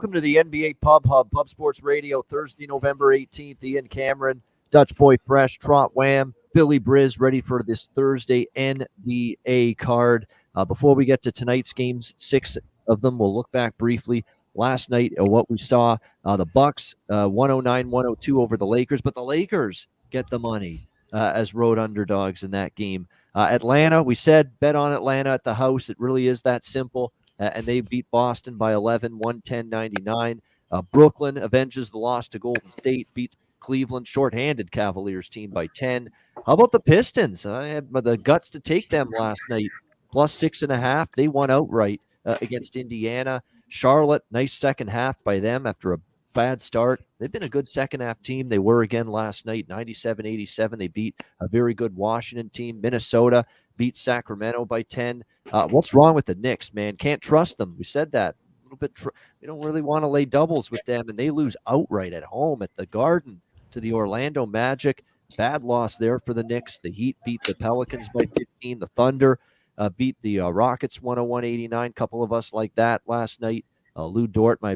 welcome to the NBA Pub Hub, Pub Sports Radio, Thursday, November 18th. Ian Cameron, Dutch Boy Fresh, Trot Wham, Billy Briz, ready for this Thursday NBA card. Before we get to tonight's games, 6 of them, we'll look back briefly. Last night, what we saw, the Bucks 109-102 over the Lakers, but the Lakers get the money as road underdogs in that game. Atlanta, we said bet on Atlanta at the house. It really is that simple. And they beat Boston by 11, 110-99. Brooklyn avenges the loss to Golden State, beats Cleveland shorthanded Cavaliers team by 10. How about the Pistons? I had the guts to take them last night, plus 6.5. They won outright against Indiana. Charlotte, nice second half by them after a bad start. They've been a good second half team. They were again last night, 97-87. They beat a very good Washington team. Minnesota beat Sacramento by 10. What's wrong with the Knicks, man? Can't trust them. We said that a little bit. We don't really want to lay doubles with them, and they lose outright at home at the Garden to the Orlando Magic. Bad loss there for the Knicks. The Heat beat the Pelicans by 15. The Thunder beat the Rockets 101-89. Couple of us like that last night. Lou Dort, my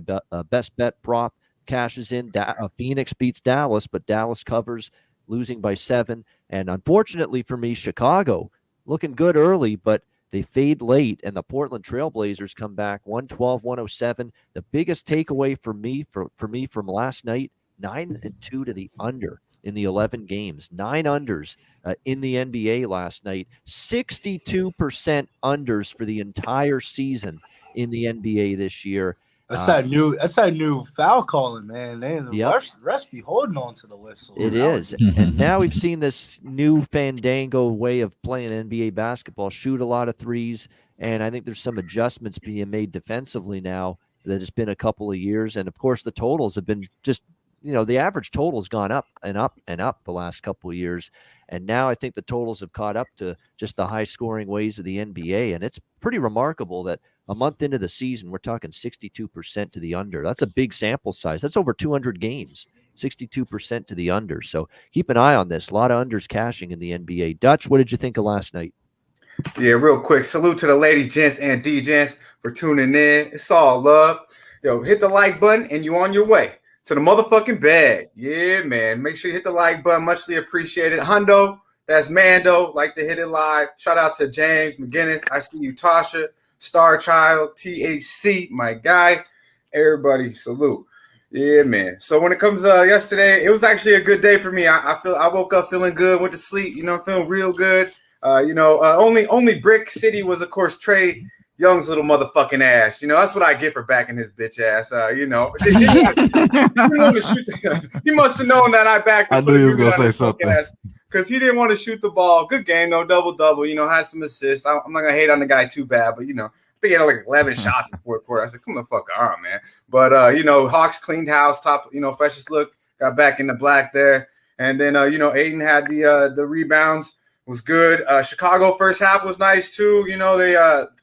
best bet prop, cashes in. Phoenix beats Dallas, but Dallas covers, losing by 7. And unfortunately for me, Chicago looking good early, but they fade late, and the Portland Trailblazers come back 112-107. The biggest takeaway for me from last night, 9-2 to the under in the 11 games. 9 unders in the NBA last night. 62% unders for the entire season in the NBA this year. That's that new foul calling, man. The refs be holding on to the whistle. It is. And now we've seen this new fandango way of playing NBA basketball, shoot a lot of threes, and I think there's some adjustments being made defensively now that it's been a couple of years. And, of course, the totals have been just, the average total has gone up and up and up the last couple of years. And now I think the totals have caught up to just the high-scoring ways of the NBA, and it's pretty remarkable that a month into the season, we're talking 62% to the under. That's a big sample size. That's over 200 games, 62% to the under. So keep an eye on this. A lot of unders cashing in the NBA. Dutch, what did you think of last night? Yeah, real quick. Salute to the ladies, gents, and D-gents for tuning in. It's all love. Yo, hit the like button, and you're on your way to the motherfucking bag. Yeah, man. Make sure you hit the like button. Muchly appreciated. Hundo, that's Mando. Like to hit it live. Shout out to James McGinnis. I see you, Tasha. Star Child, THC, my guy. Everybody, salute. Yeah, man. So when it comes yesterday, it was actually a good day for me. I woke up feeling good, went to sleep, feeling real good. Only Brick City was, of course, Trey Young's little motherfucking ass. That's what I get for backing his bitch ass. He must have known that I backed him. I knew he was going to say something. Because he didn't want to shoot the ball. Good game, no double-double. Had some assists. I'm not going to hate on the guy too bad, but, I think he had like 11 shots in fourth quarter. I said, come the fuck on, man. But, Hawks cleaned house, top, freshest look, got back in the black there. And then, Aiden had the rebounds, was good. Chicago first half was nice, too. They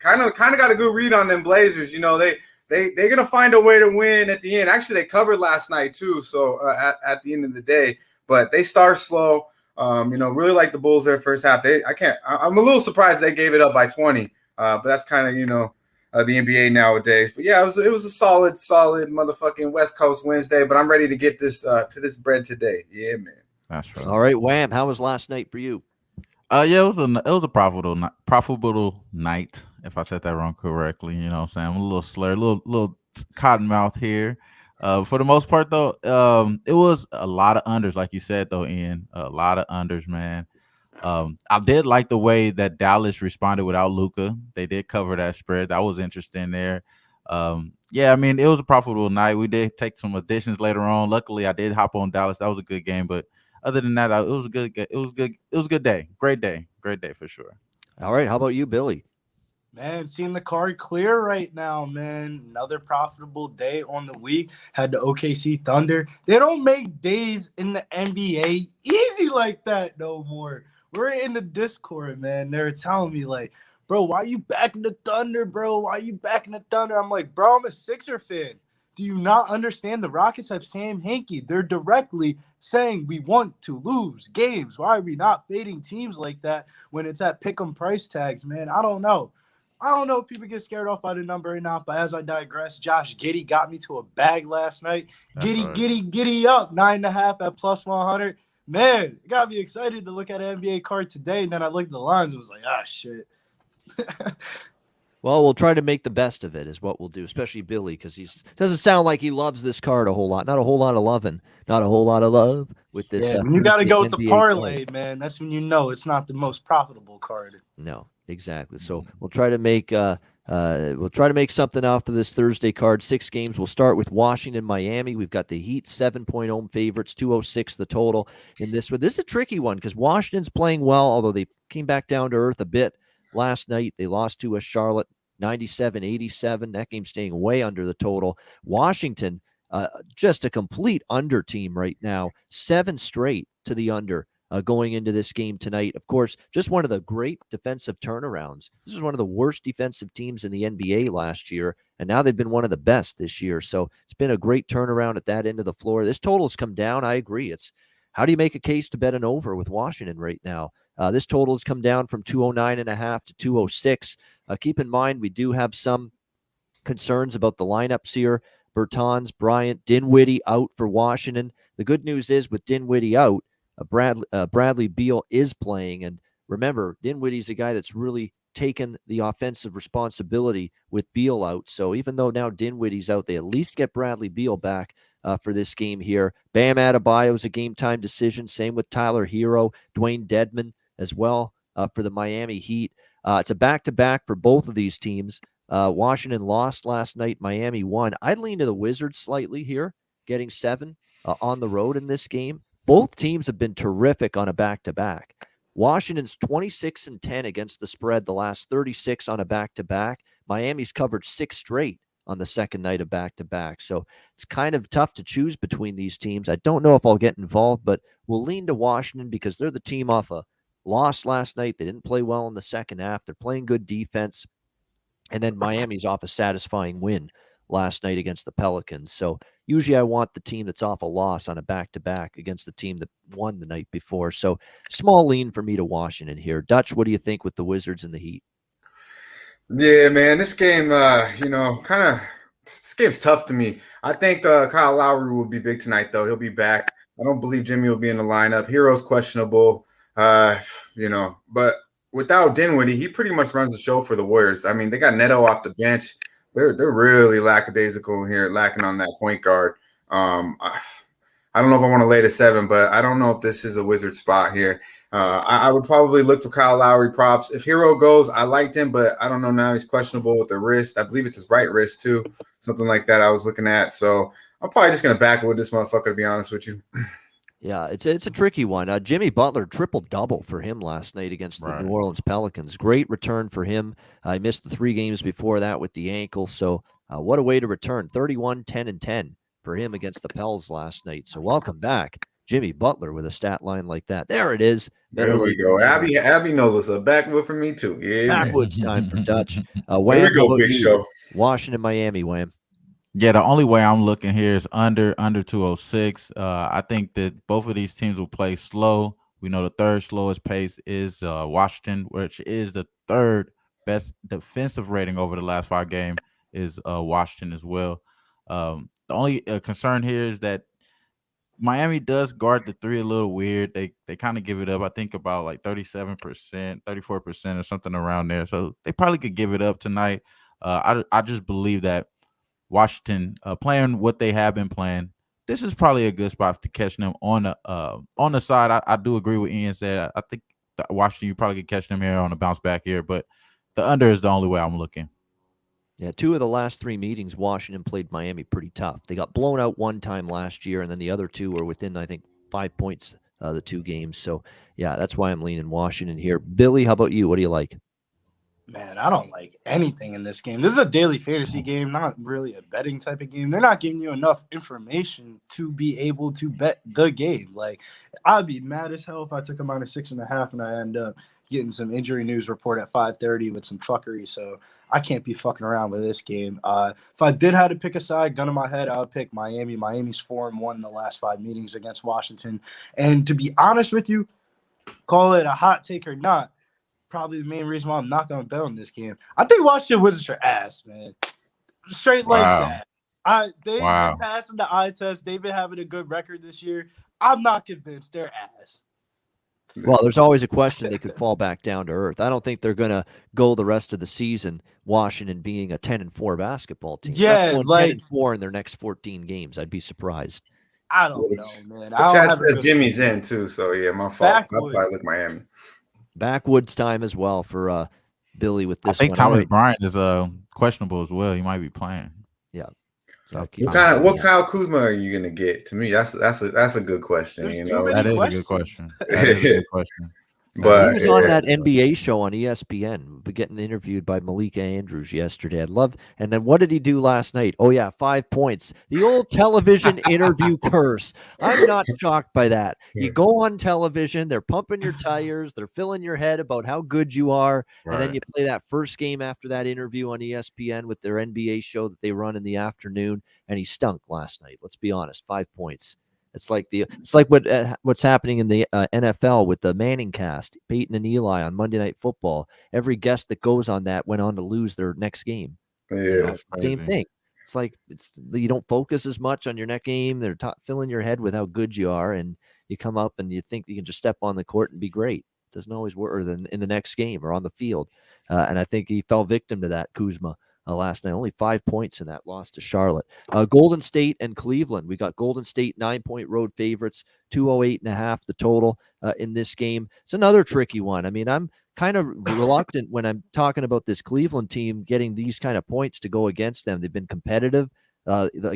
kind of got a good read on them Blazers. They're going to find a way to win at the end. Actually, they covered last night, too, so at the end of the day. But they start slow. Really like the Bulls their first half. I'm a little surprised they gave it up by 20. But that's kind of, the NBA nowadays. But yeah, it was a solid motherfucking West Coast Wednesday, but I'm ready to get this to this bread today. Yeah, man. That's right. All right, Wham, how was last night for you? Yeah, it was a profitable night, if I said that wrong correctly. You know what I'm saying? I'm a little slurred, little cotton mouth here. For the most part, though, it was a lot of unders, like you said, though, Ian. A lot of unders, man. I did like the way that Dallas responded without Luka. They did cover that spread. That was interesting there. Yeah, I mean, it was a profitable night. We did take some additions later on. Luckily, I did hop on Dallas. That was a good game. But other than that, it was a good. It was good. It was a good day. Great day for sure. All right, how about you, Billy? Man, seeing the card clear right now, man. Another profitable day on the week. Had the OKC Thunder. They don't make days in the NBA easy like that no more. We're in the Discord, man. They're telling me, like, bro, why you backing the Thunder, bro? Why you backing the Thunder? I'm like, bro, I'm a Sixer fan. Do you not understand the Rockets have Sam Hinkie? They're directly saying we want to lose games. Why are we not fading teams like that when it's at pick 'em price tags, man? I don't know. I don't know if people get scared off by the number or not, but as I digress, Josh Giddey got me to a bag last night. Giddy up 9.5 at plus 100. Man, it got me excited to look at an NBA card today, and then I looked at the lines and was like, shit. Well, we'll try to make the best of it is what we'll do, especially Billy, because he doesn't sound like he loves this card a whole lot. Not a whole lot of loving. Not a whole lot of love with this. Yeah, when you got to go with the parlay, card. man. That's when you know it's not the most profitable card. No, exactly. So we'll try to make something off of this Thursday card. 6 games. We'll start with Washington, Miami. We've got the Heat 7-point home favorites, 206 the total in this one. This is a tricky one because Washington's playing well, although they came back down to earth a bit last night. They lost to Charlotte 97-87. That game staying way under the total. Washington, just a complete under team right now. 7 straight to the under. Going into this game tonight. Of course, just one of the great defensive turnarounds. This is one of the worst defensive teams in the NBA last year, and now they've been one of the best this year. So it's been a great turnaround at that end of the floor. This total's come down. I agree. It's how do you make a case to bet an over with Washington right now? This total has come down from 209.5 to 206. Keep in mind, we do have some concerns about the lineups here. Bertans, Bryant, Dinwiddie out for Washington. The good news is with Dinwiddie out, Bradley Beal is playing, and remember, Dinwiddie's a guy that's really taken the offensive responsibility with Beal out. So even though now Dinwiddie's out, they at least get Bradley Beal back for this game here. Bam Adebayo's a game-time decision. Same with Tyler Hero, Dwayne Dedmon as well for the Miami Heat. It's a back-to-back for both of these teams. Washington lost last night. Miami won. I'd lean to the Wizards slightly here, getting 7 on the road in this game. Both teams have been terrific on a back-to-back. Washington's 26-10 against the spread, the last 36 on a back-to-back. Miami's covered 6 straight on the second night of back-to-back. So it's kind of tough to choose between these teams. I don't know if I'll get involved, but we'll lean to Washington because they're the team off a loss last night. They didn't play well in the second half. They're playing good defense. And then Miami's off a satisfying win last night against the Pelicans. So usually I want the team that's off a loss on a back-to-back against the team that won the night before. So small lean for me to Washington here. Dutch, what do you think with the Wizards and the Heat? Yeah, man, this game, this game's tough to me. I think Kyle Lowry will be big tonight, though. He'll be back. I don't believe Jimmy will be in the lineup. Hero's questionable, but without Dinwiddie, he pretty much runs the show for the Warriors. I mean, they got Neto off the bench. They're really lackadaisical here, lacking on that point guard. I don't know if I want to lay to 7, but I don't know if this is a Wizard spot here. I would probably look for Kyle Lowry props. If Hero goes, I liked him, but I don't know now. He's questionable with the wrist. I believe it's his right wrist too, something like that I was looking at. So I'm probably just going to back it with this motherfucker, to be honest with you. Yeah, it's a tricky one. Jimmy Butler, triple-double for him last night against the New Orleans Pelicans. Great return for him. He missed the 3 games before that with the ankle. So what a way to return. 31, 10, and 10 for him against the Pels last night. So welcome back, Jimmy Butler, with a stat line like that. There it is. There we go. Abby knows a backwood for me too. Yeah, backwoods time for Dutch. Wham, there we go, big show. Washington, Miami, Wham. Yeah, the only way I'm looking here is under 206. I think that both of these teams will play slow. We know the third slowest pace is Washington, which is the third best defensive rating over the last 5 games is Washington as well. The only concern here is that Miami does guard the 3 a little weird. They kind of give it up, I think, about like 37%, 34% or something around there. So they probably could give it up tonight. I just believe that Washington playing what they have been playing, this is probably a good spot to catch them on the side. I do agree with Ian said. I think Washington, you probably could catch them here on a bounce back here, but the under is the only way I'm looking. Yeah, 2 of the last 3 meetings, Washington played Miami pretty tough. They got blown out one time last year, and then the other 2 were within, I think, 5 points, the 2 games. So, yeah, that's why I'm leaning Washington here. Billy, how about you? What do you like? Man, I don't like anything in this game. This is a daily fantasy game, not really a betting type of game. They're not giving you enough information to be able to bet the game. Like, I'd be mad as hell if I took them out of 6.5 and I end up getting some injury news report at 5:30 with some fuckery. So I can't be fucking around with this game. If I did have to pick a side, gun in my head, I would pick Miami. Miami's 4-1 in the last 5 meetings against Washington. And to be honest with you, call it a hot take or not, probably the main reason why I'm not gonna bet on this game. I think Washington Wizards are ass, man. Straight like that. They've been passing the eye test. They've been having a good record this year. I'm not convinced they're ass. Well, there's always a question they could fall back down to earth. I don't think they're going to go the rest of the season, Washington being a 10-4 basketball team. Yeah, like 10-4 in their next 14 games. I'd be surprised. I don't know, man. I don't have Jimmy's in too, so yeah, my fault. I'll probably look Miami. Backwoods time as well for Billy with this. I think Thomas Bryant is questionable as well. He might be playing. Yeah. So what Kyle Kuzma are you gonna get? To me, that's a good question. There's you know, that is a good question. That is a good question. But he was on that NBA show on ESPN, getting interviewed by Malika Andrews yesterday. I love. And then what did he do last night? Oh yeah, 5 points. The old television interview curse. I'm not shocked by that. You go on television, they're pumping your tires, they're filling your head about how good you are, and then you play that first game after that interview on ESPN with their NBA show that they run in the afternoon, and he stunk last night. Let's be honest, 5 points. It's like what's happening in the NFL with the Manning cast, Peyton and Eli on Monday Night Football. Every guest that goes on that went on to lose their next game. Yeah, same thing. It's like you don't focus as much on your next game. They're filling your head with how good you are, and you come up and you think you can just step on the court and be great. It doesn't always work in the next game or on the field. And I think he fell victim to that, Kuzma. Last night, only 5 points in that loss to Charlotte. Golden State and Cleveland. We got Golden State 9-point road favorites, 208.5 the total in this game. It's another tricky one. I mean, I'm kind of reluctant when I'm talking about this Cleveland team getting these kind of points to go against them. They've been competitive,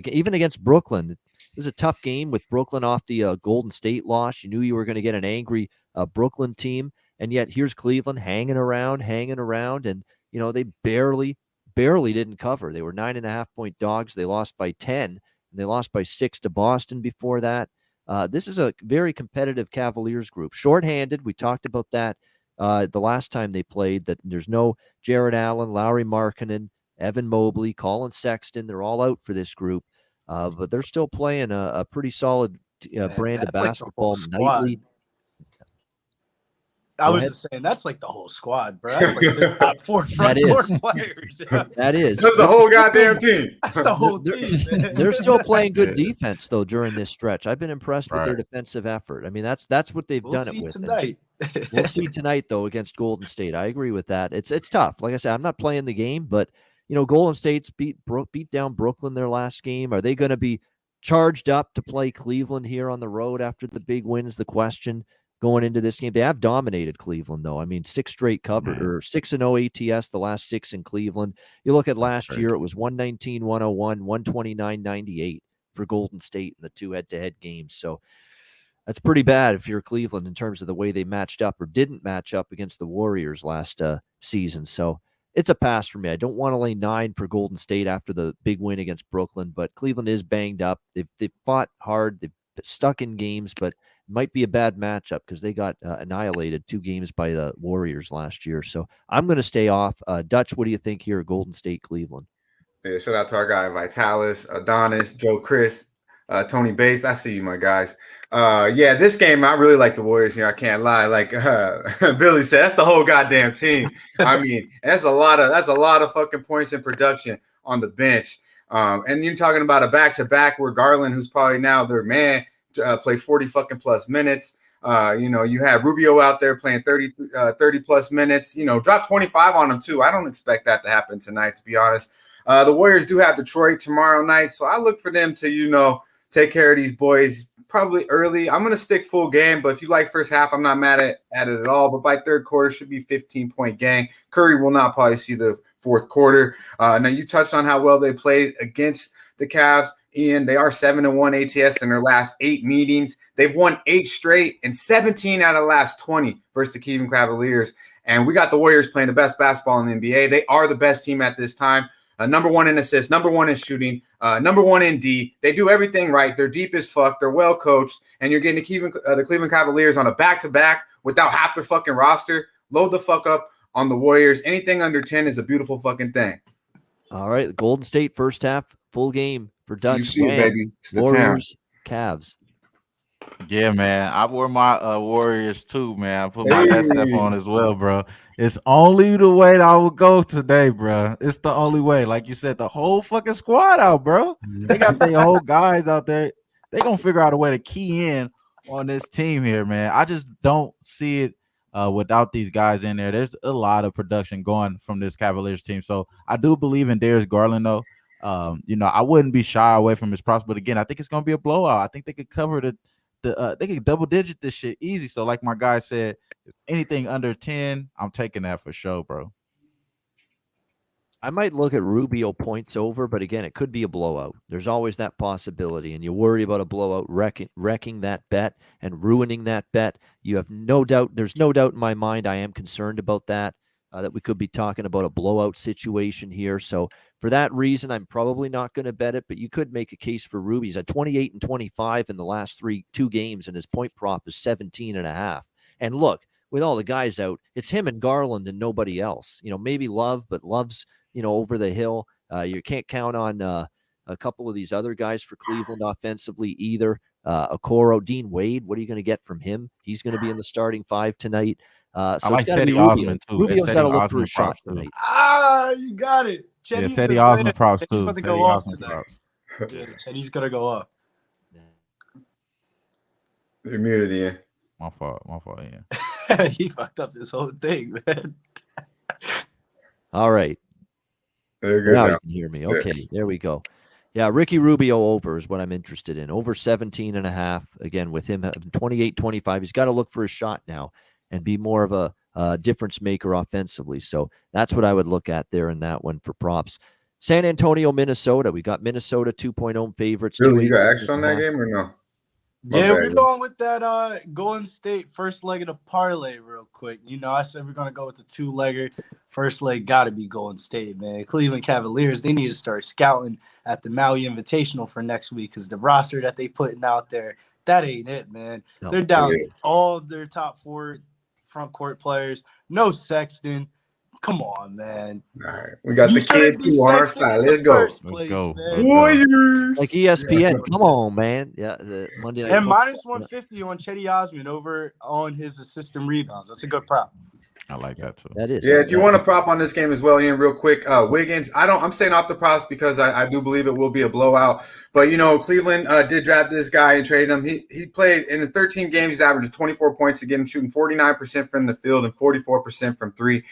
even against Brooklyn. It was a tough game with Brooklyn off the Golden State loss. You knew you were going to get an angry Brooklyn team, and yet here's Cleveland hanging around, and they barely didn't cover. They were 9.5-point dogs. They lost by 10, and they lost by 6 to Boston before that. This is a very competitive Cavaliers group. Shorthanded, we talked about that the last time they played, that there's no Jared Allen, Lauri Markkanen, Evan Mobley, Colin Sexton. They're all out for this group, but they're still playing a pretty solid brand of basketball nightly. I was just saying that's like the whole squad, bro. That's like the top 4 front court players. That is. That's the whole goddamn team. That's the whole team, man. They're still playing good defense though during this stretch. I've been impressed with their defensive effort. I mean, that's what they've done it with. Tonight. We'll see tonight though against Golden State. I agree with that. It's tough. Like I said, I'm not playing the game, but Golden State's beat down Brooklyn their last game. Are they going to be charged up to play Cleveland here on the road after the big win is the question. Going into this game, they have dominated Cleveland, though. I mean, 6 straight cover or 6-0 ATS, the last 6 in Cleveland. You look at last year; it was 119-101, 129-98 for Golden State in the 2 head-to-head games. So that's pretty bad if you're Cleveland in terms of the way they matched up or didn't match up against the Warriors last season. So it's a pass for me. I don't want to lay 9 for Golden State after the big win against Brooklyn, but Cleveland is banged up. They've fought hard. They've stuck in games, but might be a bad matchup because they got annihilated 2 games by the Warriors last year. So I'm going to stay off. Dutch, what do you think here? Golden State, Cleveland. Yeah, shout out to our guy Vitalis, Adonis, Joe Chris, Tony Bass. I see you, my guys. Yeah, this game, I really like the Warriors here. I can't lie. Like Billy said, that's the whole goddamn team. I mean, that's a lot of fucking points in production on the bench. And you're talking about a back-to-back where Garland, who's probably now their man, play 40 fucking plus minutes. You have Rubio out there playing 30 plus minutes, drop 25 on them too. I don't expect that to happen tonight, to be honest. The Warriors do have Detroit tomorrow night, so I look for them to, take care of these boys probably early. I'm going to stick full game, but if you like first half, I'm not mad at it at all. But by third quarter, should be 15-point gang. Curry will not probably see the fourth quarter. Now, you touched on how well they played against the Cavs. Ian, they are 7-1 ATS in their last 8 meetings. They've won 8 straight and 17 out of the last 20 versus the Cleveland Cavaliers. And we got the Warriors playing the best basketball in the NBA. They are the best team at this time. Number 1 in assists, number 1 in shooting, number 1 in D. They do everything right. They're deep as fuck. They're well coached. And you're getting the Cleveland Cavaliers on a back-to-back without half their fucking roster. Load the fuck up on the Warriors. Anything under 10 is a beautiful fucking thing. All right. Golden State first half, full game for Dutch. You see it, baby. It's the Warriors, Cavs. Yeah, man. I wore my Warriors too, man. I put my SF on as well, bro. It's only the way that I would go today, bro. It's the only way. Like you said, the whole fucking squad out, bro. They got their whole guys out there. They gonna figure out a way to key in on this team here, man. I just don't see it without these guys in there. There's a lot of production going from this Cavaliers team. So I do believe in Darius Garland, though. I wouldn't be shy away from his props, but again, I think it's gonna be a blowout. I think they could cover they could double digit this shit easy. So, like my guy said, anything under 10, I'm taking that for sure, bro. I might look at Rubio points over, but again, it could be a blowout. There's always that possibility, and you worry about a blowout wrecking that bet and ruining that bet. You have no doubt. There's no doubt in my mind. I am concerned about that we could be talking about a blowout situation here. So for that reason, I'm probably not going to bet it, but you could make a case for Ruby. He's at 28 and 25 in the last two games, and his point prop is 17.5. And look, with all the guys out, it's him and Garland and nobody else. Maybe Love, but Love's over the hill. You can't count on a couple of these other guys for Cleveland offensively either. Okoro, Dean Wade, what are you going to get from him? He's going to be in the starting five tonight. So I like Cedi Osman too. Rubio's got to look for a shot tonight. You got it. Cedi Osman props too. He's about to go off tonight. Yeah, Cedi's gonna go up. You're muted, Ian. My fault, yeah. He fucked up this whole thing, man. All right. Now you can hear me. Okay, there we go. Yeah, Ricky Rubio over is what I'm interested in. Over 17.5. Again, with him having 28-25, he's got to look for a shot now and be more of a difference maker offensively. So that's what I would look at there in that one for props. San Antonio, Minnesota. We got Minnesota 2.0 home favorites. Really, you got extra on that game or no? Yeah, we're going with that Golden State first leg of the parlay real quick. I said we're going to go with the two-legger. First leg got to be Golden State, man. Cleveland Cavaliers, they need to start scouting at the Maui Invitational for next week because the roster that they putting out there, that ain't it, man. No, they're down all their top 4 front court players. No Sexton. Come on, man. All right. We got the kid too on our side. Let's go. Let's go. Warriors. Like ESPN. Come on, man. Yeah, the Monday night. And minus 150 on Cedi Osman over on his assist and rebounds. That's a good prop. I like that too. That is. Yeah, if you want to prop on this game as well, Ian, real quick, Wiggins. I'm staying off the props because I do believe it will be a blowout. But Cleveland did draft this guy and traded him. He played in the 13 games. He's averaged 24 points a game, shooting 49% from the field and 44% from three.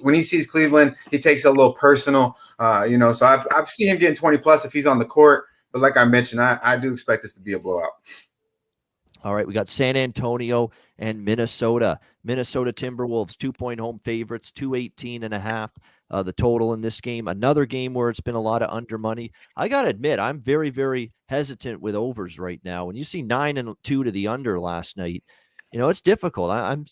When he sees Cleveland, he takes it a little personal. So I've seen him getting 20 plus if he's on the court. But like I mentioned, I do expect this to be a blowout. All right, we got San Antonio and Minnesota. Minnesota Timberwolves, 2-point home favorites, 218.5. The total in this game. Another game where it's been a lot of under money. I got to admit, I'm very, very hesitant with overs right now. When you see 9-2 to the under last night, it's difficult. I'm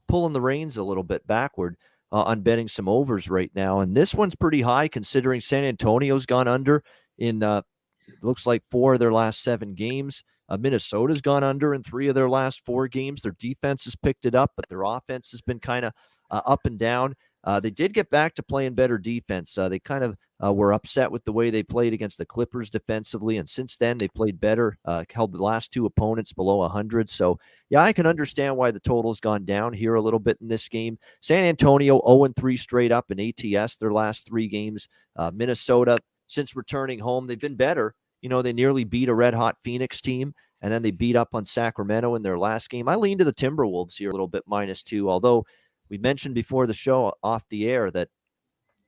pulling the reins a little bit backward on betting some overs right now. And this one's pretty high considering San Antonio's gone under in looks like 4 of their last 7 games. Minnesota's gone under in 3 of their last 4 games. Their defense has picked it up, but their offense has been kind of up and down. They did get back to playing better defense. They kind of were upset with the way they played against the Clippers defensively, and since then they played better, held the last 2 opponents below 100. So, yeah, I can understand why the total's gone down here a little bit in this game. San Antonio 0-3 straight up in ATS their last 3 games. Minnesota, since returning home, they've been better. They nearly beat a red-hot Phoenix team, and then they beat up on Sacramento in their last game. I lean to the Timberwolves here a little bit, -2, although we mentioned before the show off the air that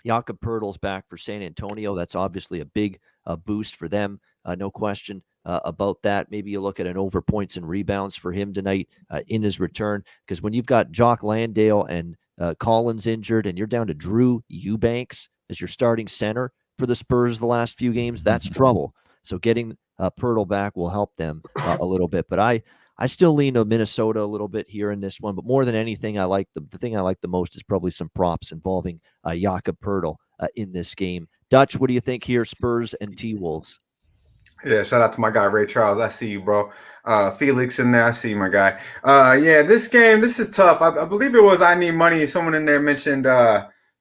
Jakob Poeltl's back for San Antonio. That's obviously a big boost for them, no question about that. Maybe you look at an over points and rebounds for him tonight in his return, because when you've got Jock Landale and Collins injured and you're down to Drew Eubanks as your starting center for the Spurs the last few games, that's trouble. So getting Poeltl back will help them a little bit. But I still lean to Minnesota a little bit here in this one. But more than anything, I like the thing I like the most is probably some props involving Jakob Poeltl in this game. Dutch, what do you think here, Spurs and T-Wolves? Yeah, shout out to my guy, Ray Charles. I see you, bro. Felix in there. I see you, my guy. This game, this is tough. I believe it was I Need Money. Someone in there mentioned,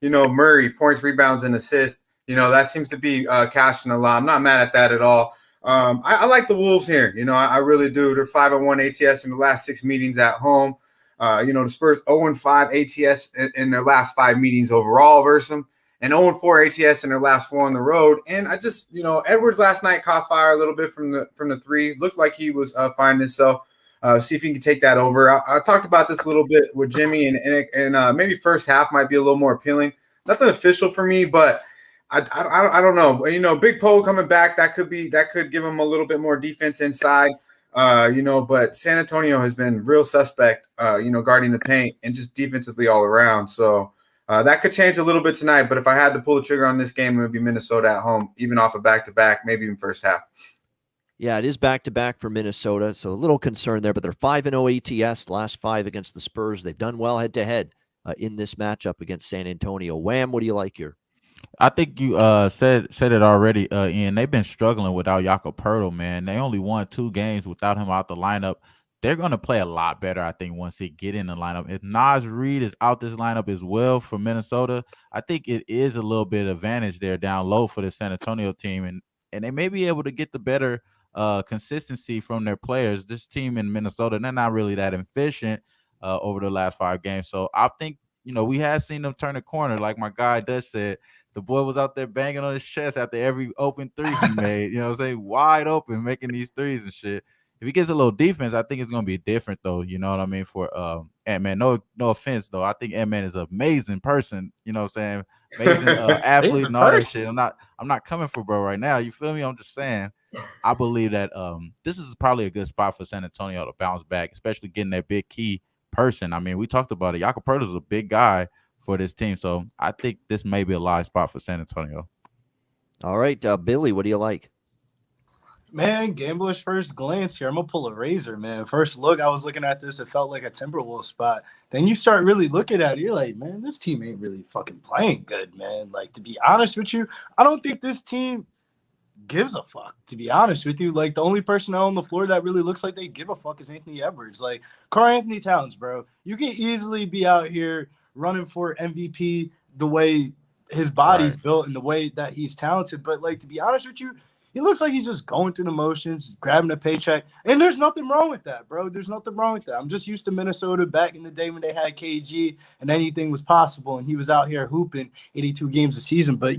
Murray, points, rebounds, and assists. That seems to be cashing a lot. I'm not mad at that at all. I like the Wolves here. I really do. They're 5-1 ATS in the last 6 meetings at home. The Spurs 0-5 ATS in their last 5 meetings overall versus them, and 0-4 ATS in their last 4 on the road. And I just, Edwards last night caught fire a little bit from the 3. Looked like he was finding himself. See if he can take that over. I talked about this a little bit with Jimmy, and maybe first half might be a little more appealing. Nothing official for me, but I don't know. Big Poe coming back, that could give him a little bit more defense inside. But San Antonio has been real suspect, guarding the paint and just defensively all around. So that could change a little bit tonight. But if I had to pull the trigger on this game, it would be Minnesota at home, even off a back-to-back, maybe even first half. Yeah, it is back-to-back for Minnesota, so a little concern there. But they're 5-0 ATS, last 5 against the Spurs. They've done well head-to-head in this matchup against San Antonio. Wham, what do you like here? I think you said it already, Ian. They've been struggling without Jakob Poeltl, man. They only won 2 games without him out the lineup. They're going to play a lot better, I think, once they get in the lineup. If Naz Reid is out this lineup as well for Minnesota, I think it is a little bit of advantage there down low for the San Antonio team, and they may be able to get the better consistency from their players. This team in Minnesota, they're not really that efficient over the last 5 games. So I think, we have seen them turn the corner. Like my guy Dutch said, the boy was out there banging on his chest after every open 3 he made, wide open, making these 3s and shit. If he gets a little defense, I think it's going to be different, though. You know what I mean? For Ant-Man. No offense, though. I think Ant-Man is an amazing person. You know what I'm saying? Amazing athlete and all that shit. I'm not coming for bro right now. You feel me? I'm just saying. I believe that this is probably a good spot for San Antonio to bounce back, especially getting that big key person. I mean, we talked about it. Jakob Poeltl is a big guy for this team. So I think this may be a live spot for San Antonio. All right, Billy, what do you like? Man, gambler's first glance here. I'm going to pull a razor, man. First look, I was looking at this. It felt like a Timberwolves spot. Then you start really looking at it. You're like, man, this team ain't really fucking playing good, man. Like, to be honest with you, I don't think this team gives a fuck, to be honest with you. Like, the only person on the floor that really looks like they give a fuck is Anthony Edwards. Like, Karl-Anthony Towns, bro. You can easily be out here running for MVP the way his body's built and the way that he's talented. But, like, to be honest with you, he looks like he's just going through the motions, grabbing a paycheck. And there's nothing wrong with that, bro. There's nothing wrong with that. I'm just used to Minnesota back in the day when they had KG and anything was possible. And he was out here hooping 82 games a season. But,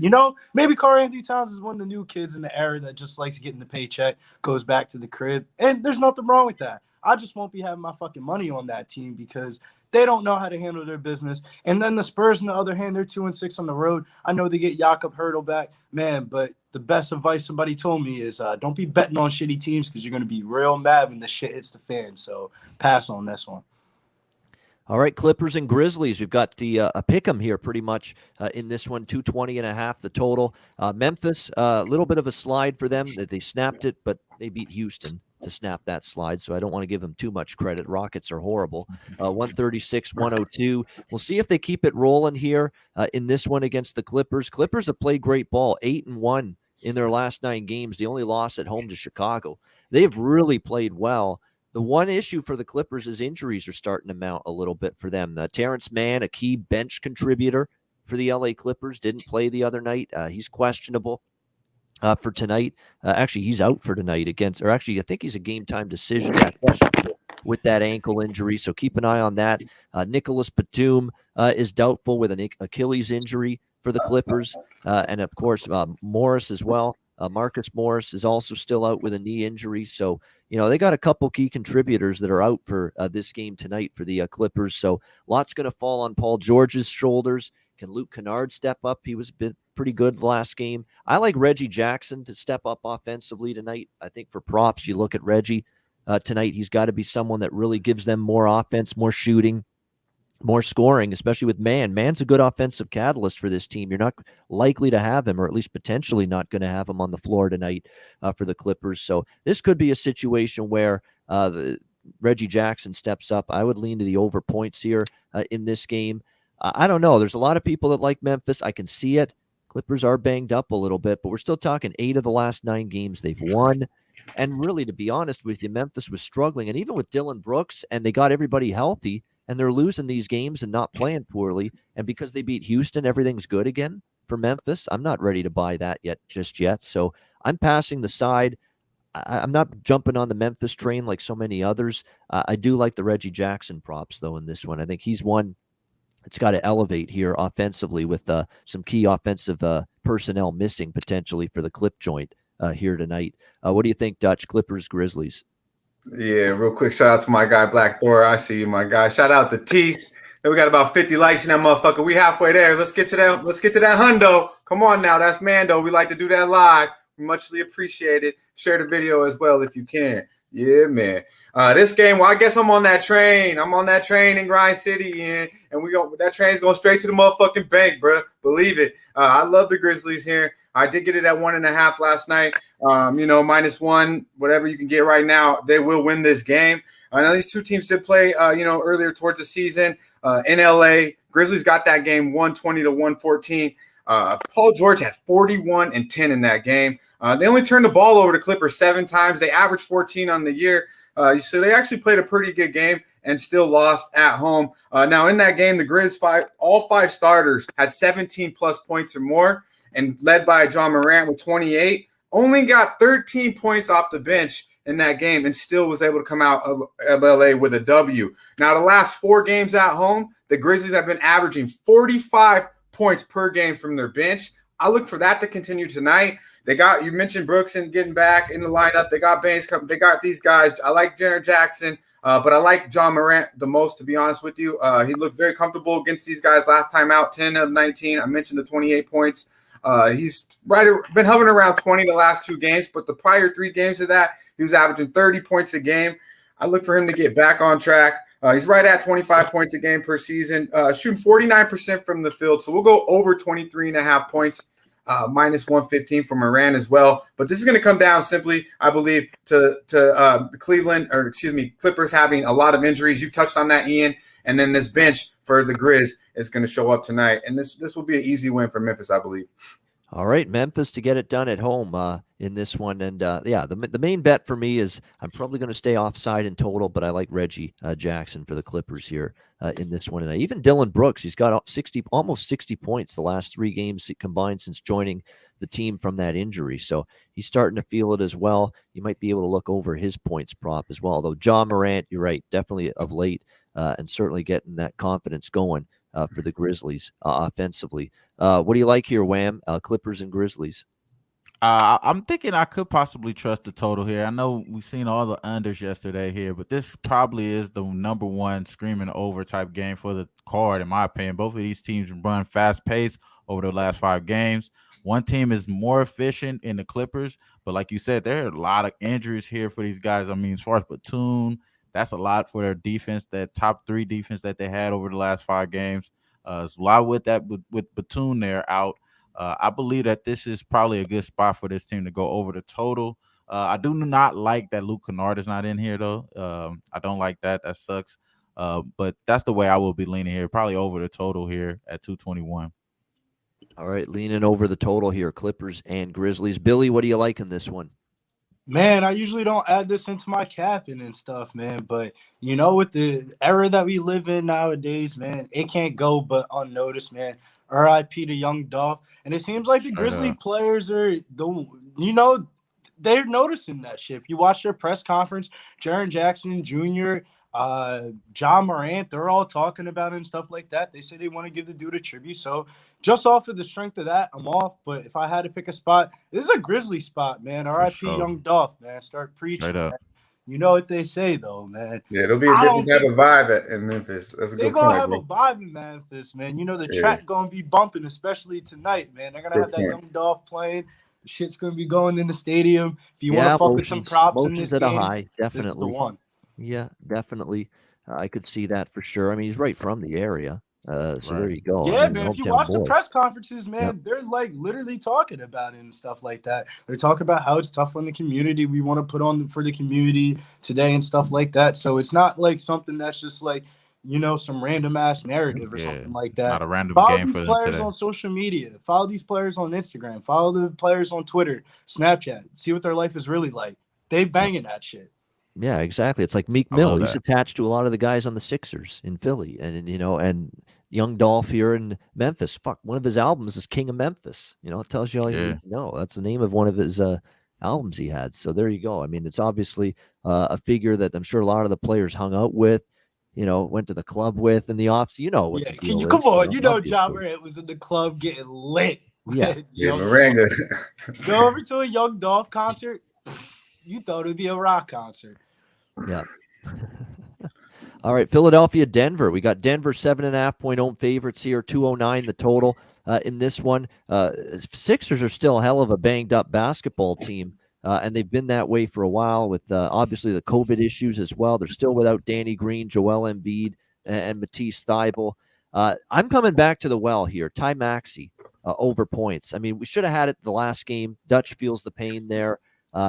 maybe Karl-Anthony Towns is one of the new kids in the era that just likes getting the paycheck, goes back to the crib. And there's nothing wrong with that. I just won't be having my fucking money on that team because they don't know how to handle their business. And then the Spurs, on the other hand, they're 2-6 on the road. I know they get Jakob Poeltl back, man, but the best advice somebody told me is don't be betting on shitty teams because you're going to be real mad when the shit hits the fan. So pass on this one. All right, Clippers and Grizzlies. We've got the a pick 'em here pretty much in this one, 220.5 the total. Memphis, a little bit of a slide for them. They snapped it, but they beat Houston to snap that slide, so I don't want to give them too much credit. Rockets are horrible. 136-102. We'll see if they keep it rolling here in this one against the Clippers. Clippers have played great ball, 8-1 in their last 9 games. The only loss at home to Chicago. They've really played well. The one issue for the Clippers is injuries are starting to mount a little bit for them. Terrence Mann, a key bench contributor for the LA Clippers, didn't play the other night. He's questionable for tonight. Actually, he's out for tonight I think he's a game-time decision with that ankle injury, so keep an eye on that. Nicholas Batum is doubtful with an Achilles injury for the Clippers, and, of course, Morris as well. Marcus Morris is also still out with a knee injury, so they got a couple key contributors that are out for this game tonight for the Clippers, so lots going to fall on Paul George's shoulders. Can Luke Kennard step up? He was pretty good the last game. I like Reggie Jackson to step up offensively tonight. I think for props, you look at Reggie tonight, he's got to be someone that really gives them more offense, more shooting, more scoring, especially with Mann. Mann's a good offensive catalyst for this team. You're not likely to have him, or at least potentially not going to have him on the floor tonight for the Clippers. So this could be a situation where Reggie Jackson steps up. I would lean to the over points here in this game. I don't know. There's a lot of people that like Memphis. I can see it. Clippers are banged up a little bit, but we're still talking 8 of the last 9 games they've won. And really, to be honest with you, Memphis was struggling. And even with Dylan Brooks, and they got everybody healthy, and they're losing these games and not playing poorly. And because they beat Houston, everything's good again for Memphis. I'm not ready to buy that just yet. So I'm passing the side. I'm not jumping on the Memphis train like so many others. I do like the Reggie Jackson props though in this one. I think he's one. It's got to elevate here offensively with some key offensive personnel missing potentially for the clip joint here tonight. What do you think, Dutch? Clippers, Grizzlies? Yeah, real quick shout out to my guy Black Thor. I see you, my guy. Shout out to Tease. We got about 50 likes in that motherfucker. We halfway there. Let's get to that. Let's get to that hundo. Come on now, that's Mando. We like to do that live. We muchly appreciate it. Share the video as well if you can. Yeah, man. This game, well, I guess I'm on that train. I'm on that train in Grind City, and that train's going straight to the motherfucking bank, bro. Believe it. I love the Grizzlies here. I did get it at 1.5 last night. -1, whatever you can get right now, they will win this game. Now these two teams did play, earlier towards the season in LA. Grizzlies got that game 120-114. Paul George had 41 and 10 in that game. They only turned the ball over to Clippers 7 times. They averaged 14 on the year. So they actually played a pretty good game and still lost at home. Now in that game, the Grizz all 5 starters had 17 plus points or more, and led by John Morant with 28. Only got 13 points off the bench in that game and still was able to come out of LA with a W. Now, the last 4 games at home, the Grizzlies have been averaging 45 points per game from their bench. I look for that to continue tonight. You mentioned Brooks and getting back in the lineup. They got Baines coming. They got these guys. I like Jaren Jackson, but I like John Morant the most, to be honest with you. He looked very comfortable against these guys last time out, 10 of 19. I mentioned the 28 points. He's been hovering around 20 the last 2 games, but the prior 3 games of that, he was averaging 30 points a game. I look for him to get back on track. He's right at 25 points a game per season, shooting 49% from the field. So we'll go over 23.5 points, -115 for Moran as well. But this is going to come down simply, I believe, to the Clippers having a lot of injuries. You touched on that, Ian. And then this bench for the Grizz is going to show up tonight. And this will be an easy win for Memphis, I believe. All right, Memphis to get it done at home in this one. And, the main bet for me is I'm probably going to stay offside in total, but I like Reggie Jackson for the Clippers here in this one. And even Dylan Brooks, he's got almost 60 points the last 3 games combined since joining the team from that injury. So he's starting to feel it as well. You might be able to look over his points prop as well. Though John Morant, you're right, definitely of late and certainly getting that confidence going for the Grizzlies offensively. What do you like here, Wham? Clippers and Grizzlies. I'm thinking I could possibly trust the total here. I know we've seen all the unders yesterday here, but this probably is the number one screaming over type game for the card, in my opinion. Both of these teams run fast pace over the last 5 games. One team is more efficient in the Clippers, but like you said, there are a lot of injuries here for these guys. I mean, as far as Batum, that's a lot for their defense, that top 3 defense that they had over the last 5 games. There's a lot with that with Batum there out. I believe that this is probably a good spot for this team to go over the total. I do not like that Luke Kennard is not in here, though. I don't like that. That sucks. But that's the way I will be leaning here, probably over the total here at 221. All right, leaning over the total here, Clippers and Grizzlies. Billy, what do you like in this one? Man, I usually don't add this into my capping and stuff, man. But, with the era that we live in nowadays, man, it can't go but unnoticed, man. RIP to Young Dolph. And it seems like the Grizzly players are, they're noticing that shit. If you watch their press conference, Jaren Jackson Jr., John Morant, they're all talking about it and stuff like that. They say they want to give the dude a tribute. So just off of the strength of that, I'm off. But if I had to pick a spot, this is a Grizzly spot, man. RIP Young Dolph, man. Start preaching. Man. You know what they say, though, man. Yeah, it'll be a different type of vibe in Memphis. That's a good point. They're going to have a vibe in Memphis, man. The track going to be bumping, especially tonight, man. They're going to have that Young Dolph playing. The shit's going to be going in the stadium. If you want to fuck with some props in this at game, a high, definitely. This is the one. Yeah, definitely. I could see that for sure. I mean, he's right from the area. So there you go. Yeah, man. If you watch the press conferences, man, they're like literally talking about it and stuff like that. They're talking about how it's tough on the community. We want to put on for the community today and stuff like that. So it's not like something that's just like, some random ass narrative or something like that. Not a random follow game these for players today. on social media. Follow these players on Instagram. Follow the players on Twitter, Snapchat. See what their life is really like. They banging that shit. Yeah, exactly. It's like Meek Mill. He's attached to a lot of the guys on the Sixers in Philly, and and Young Dolph here in Memphis. Fuck, one of his albums is King of Memphis. It tells you all you need to know. That's the name of one of his albums he had. So there you go. I mean, it's obviously a figure that I'm sure a lot of the players hung out with, went to the club with in the off. You know what Yeah, the can deal you is. come on? Ja Obviously. Morant was in the club getting lit. Yeah. Yeah, Young Miranda. Dolph. Go over to a Young Dolph concert. You thought it'd be a rock concert. Yeah. All right, Philadelphia, Denver. We got Denver 7.5-point home favorites here, 209 the total in this one. Sixers are still a hell of a banged up basketball team, and they've been that way for a while with obviously the COVID issues as well. They're still without Danny Green, Joel Embiid, and Matisse Thybulle. I'm coming back to the well here. Ty Maxey over points. I mean, we should have had it the last game. Dutch feels the pain there.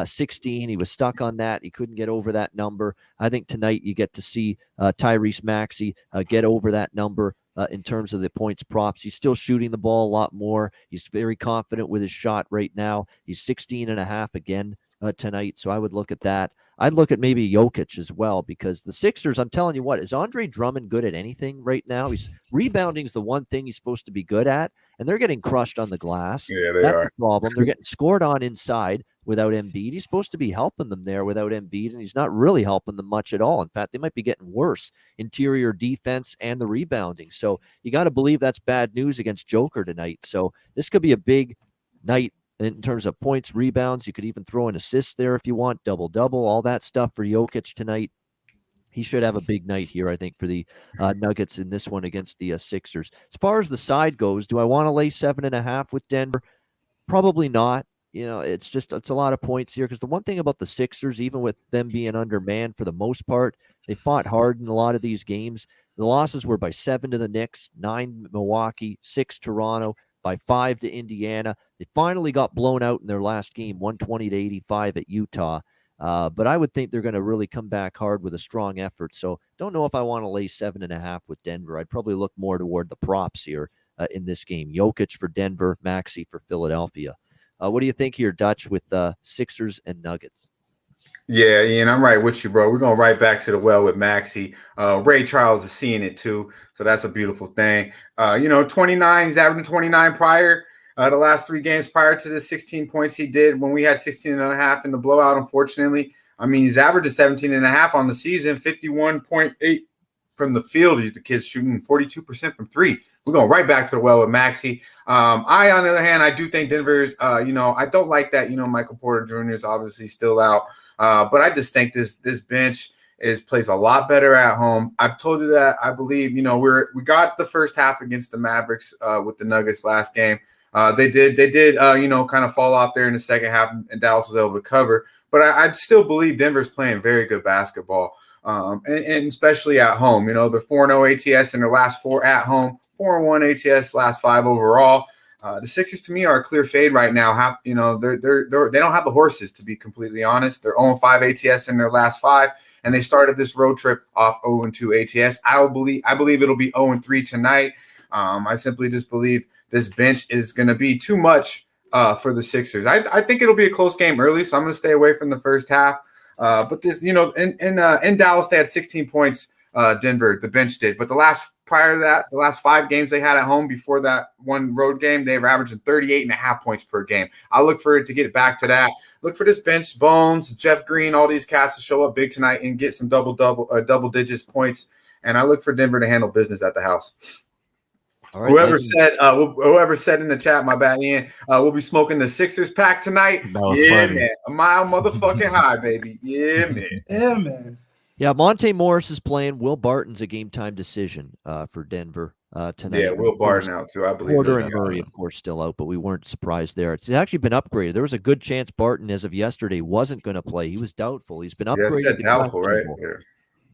16. He was stuck on that. He couldn't get over that number. I think tonight you get to see Tyrese Maxey get over that number in terms of the points props. He's still shooting the ball a lot more. He's very confident with his shot right now. He's 16.5 again tonight. So I would look at that. I'd look at maybe Jokic as well because the Sixers, I'm telling you what, is Andre Drummond good at anything right now? Rebounding is the one thing he's supposed to be good at, and they're getting crushed on the glass. Yeah, they That's are. the problem. They're getting scored on inside without Embiid. He's supposed to be helping them there without Embiid, and he's not really helping them much at all. In fact, they might be getting worse interior defense and the rebounding. So you got to believe that's bad news against Joker tonight. So this could be a big night in terms of points, rebounds. You could even throw an assist there if you want, double-double, all that stuff for Jokic tonight. He should have a big night here, I think, for the Nuggets in this one against the Sixers. As far as the side goes, do I want to lay 7.5 with Denver? Probably not. It's a lot of points here because the one thing about the Sixers, even with them being undermanned for the most part, they fought hard in a lot of these games. The losses were by 7 to the Knicks, 9 Milwaukee, 6 Toronto, by 5 to Indiana. They finally got blown out in their last game, 120-85 at Utah. But I would think they're going to really come back hard with a strong effort. So don't know if I want to lay 7.5 with Denver. I'd probably look more toward the props here in this game. Jokic for Denver, Maxey for Philadelphia. What do you think here, Dutch, with Sixers and Nuggets? Yeah, Ian, I'm right with you, bro. We're going right back to the well with Maxey. Ray Charles is seeing it too, so that's a beautiful thing. 29, he's averaging 29 prior. The last 3 games prior to the 16 points he did when we had 16.5 in the blowout, unfortunately. I mean, he's averaging 17.5 on the season, 51.8 from the field. The kid's shooting 42% from 3. We're going right back to the well with Maxey. I, on the other hand, I do think Denver's, I don't like that, Michael Porter Jr. is obviously still out. But I just think this bench plays a lot better at home. I've told you that I believe, we got the first half against the Mavericks with the Nuggets last game. They did kind of fall off there in the second half, and Dallas was able to cover. But I still believe Denver's playing very good basketball, and especially at home. They're 4-0 ATS in their last 4 at home, 4-1 ATS last 5 overall. The Sixers, to me, are a clear fade right now. They don't have the horses, to be completely honest. They're 0-5 ATS in their last 5, and they started this road trip off 0-2 ATS. I believe it'll be 0-3 tonight. I simply just believe this bench is going to be too much for the Sixers. I think it'll be a close game early, so I'm going to stay away from the first half. But this, in Dallas, they had 16 points. Denver, the bench did, but prior to that, the last 5 games they had at home before that one road game, they were averaging 38.5 points per game. I look for it to get back to that. Look for this bench, Bones, Jeff Green, all these cats to show up big tonight and get some double digits points. And I look for Denver to handle business at the house. All right, whoever said in the chat, my bad, Ian, we'll be smoking the Sixers pack tonight. Yeah, funny. Man, a mile motherfucking high, baby. Yeah, man. Yeah, man. Yeah, Monte Morris is playing. Will Barton's a game-time decision for Denver tonight. Yeah, Will Barton out too, I believe. Porter and Murray, of course, still out, but we weren't surprised there. It's actually been upgraded. There was a good chance Barton, as of yesterday, wasn't going to play. He was doubtful. He's been upgraded to doubtful, right? Yeah.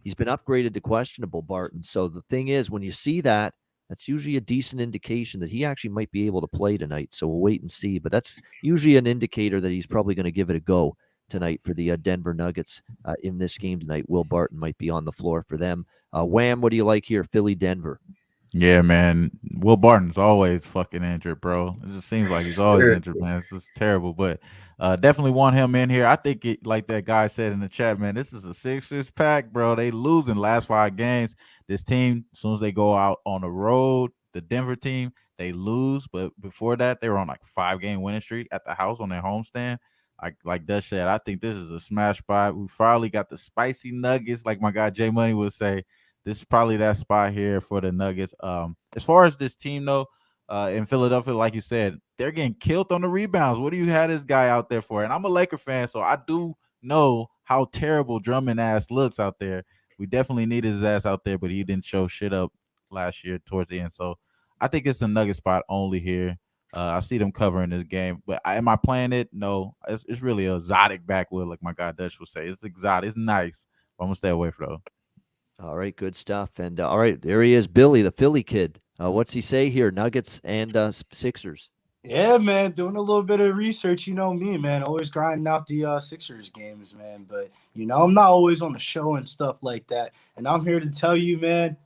He's been upgraded to questionable, Barton. So the thing is, when you see that, that's usually a decent indication that he actually might be able to play tonight. So we'll wait and see. But that's usually an indicator that he's probably going to give it a go tonight for the Denver Nuggets in this game tonight. Will Barton might be on the floor for them. Wham, what do you like here? Philly, Denver. Yeah, man. Will Barton's always fucking injured, bro. It just seems like he's always injured, man. It's just terrible. But definitely want him in here. I think it, like that guy said in the chat, man, this is a Sixers pack, bro. They losing last 5 games. This team, as soon as they go out on the road, the Denver team, they lose. But before that, they were on like 5-game winning streak at the house on their homestand. like Dutch said, I think this is a smash spot. We finally got the spicy nuggets, like my guy Jay Money would say. This is probably that spot here for the Nuggets. As far as this team though, in Philadelphia, like you said, they're getting killed on the rebounds. What do you have this guy out there for? And I'm a Laker fan, so I do know how terrible Drummond ass looks out there. We definitely needed his ass out there, but he didn't show shit up last year towards the end. So I think it's a Nugget spot only here. I see them covering this game, but am I playing it? No, it's really a exotic backwood, like my guy Dutch would say. It's exotic, it's nice, but I'm gonna stay away from those. All right, good stuff. And all right, there he is, Billy, the Philly kid. What's he say here? Nuggets and Sixers. Yeah, man, doing a little bit of research. You know me, man, always grinding out the Sixers games, man. But, I'm not always on the show and stuff like that. And I'm here to tell you, man,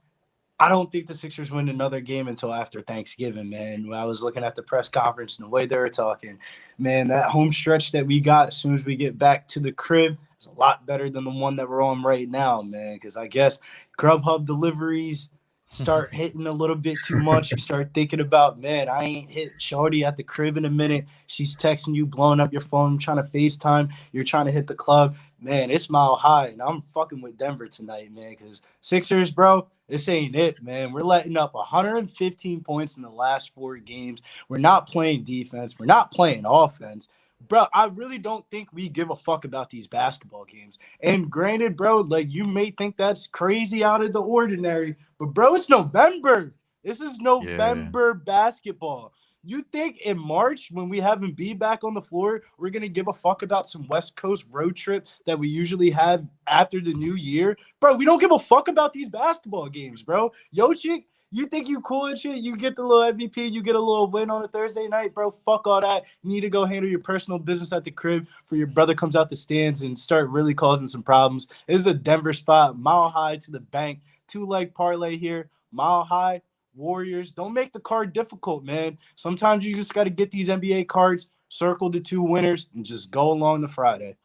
I don't think the Sixers win another game until after Thanksgiving, man. When I was looking at the press conference and the way they were talking, man, that home stretch that we got as soon as we get back to the crib is a lot better than the one that we're on right now, man, because I guess Grubhub deliveries start hitting a little bit too much. You start thinking about, man, I ain't hit Shorty at the crib in a minute. She's texting you, blowing up your phone, trying to FaceTime. You're trying to hit the club. Man, it's mile high, and I'm fucking with Denver tonight, man, because Sixers, bro, this ain't it, man. We're letting up 115 points in the last 4 games. We're not playing defense. We're not playing offense. Bro, I really don't think we give a fuck about these basketball games. And granted, bro, like you may think that's crazy out of the ordinary, but bro, it's November. This is November basketball. You think in March, when we have Embiid back on the floor, we're going to give a fuck about some West Coast road trip that we usually have after the new year? Bro, we don't give a fuck about these basketball games, bro. Yochik, you think you cool and shit? You get the little MVP, you get a little win on a Thursday night, bro. Fuck all that. You need to go handle your personal business at the crib before your brother comes out the stands and start really causing some problems. This is a Denver spot, mile high to the bank. 2-leg parlay here, mile high. Warriors, don't make the card difficult, man. Sometimes you just got to get these NBA cards, circle the 2 winners, and just go along to Friday.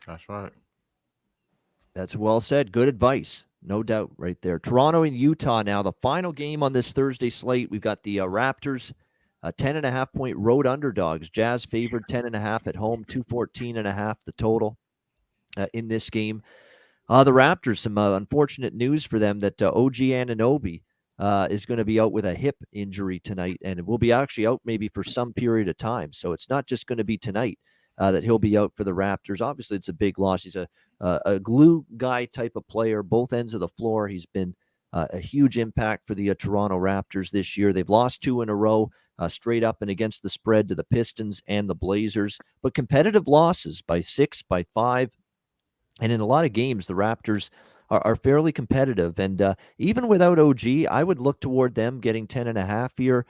That's right. That's well said. Good advice. No doubt right there. Toronto and Utah now. The final game on this Thursday slate. We've got the Raptors, 10.5-point road underdogs. Jazz favored 10.5 at home, 214.5 the total in this game. The Raptors, some unfortunate news for them that OG Anunoby is going to be out with a hip injury tonight, and will be actually out maybe for some period of time. So it's not just going to be tonight that he'll be out for the Raptors. Obviously, it's a big loss. He's a glue guy type of player, both ends of the floor. He's been a huge impact for the Toronto Raptors this year. They've lost 2 in a row, straight up and against the spread to the Pistons and the Blazers, but competitive losses by 6, by 5. And in a lot of games, the Raptors are fairly competitive. And even without OG, I would look toward them getting 10.5 here.